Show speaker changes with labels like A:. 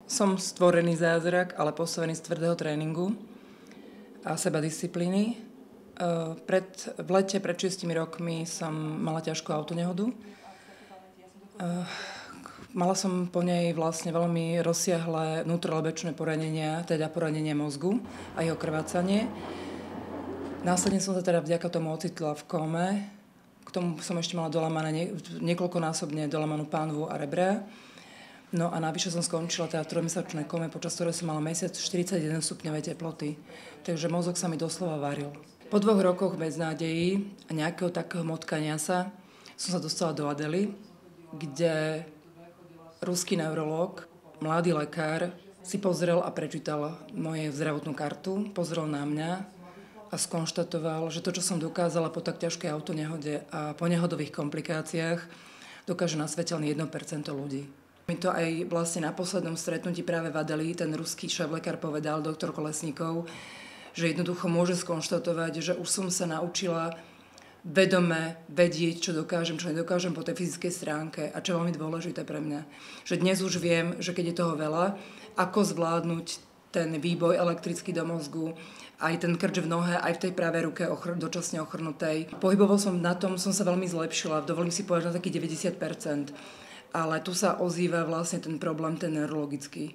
A: Som stvorený zázrak, ale postavený z tvrdého tréningu a sebadisciplíny. V lete pred 6 rokmi som mala ťažkú autonehodu. Mala som po nej vlastne veľmi rozsiahle vnútrolobečné poranenia, teda poranenie mozgu a jeho krvácanie. Následne som sa teda vďaka tomu ocitla v kóme. K tomu som ešte mala dolamané niekoľkonásobne dolamanú pánvu a rebra. No a navyše som skončila teda v 3-mesačnej kome, počas ktorej som mala mesiac 41 stupňovej teploty. Takže mozog sa mi doslova varil. Po 2 rokoch beznádejí a nejakého takého motkania sa som sa dostala do Adely, kde ruský neurológ, mladý lekár, si pozrel a prečítal moju zdravotnú kartu, pozrel na mňa a skonštatoval, že to, čo som dokázala po tak ťažkej autonehode a po nehodových komplikáciách, dokáže na svete len 1% ľudí. Mi to aj vlastne na poslednom stretnutí práve v Adeli ten ruský šéflekár povedal, doktor Kolesníkov, že jednoducho môže skonštatovať, že už som sa naučila vedome vedieť, čo dokážem, čo nedokážem po tej fyzickej stránke a čo je veľmi dôležité pre mňa. Že dnes už viem, že keď je toho veľa, ako zvládnuť ten výboj elektrický do mozgu, aj ten krč v nohe, aj v tej pravej ruke dočasne ochrnutej. Pohybovo som na tom, som sa veľmi zlepšila, dovolím si povedať na taký 90%. Ale tu sa ozýva vlastne ten problém, ten neurologický.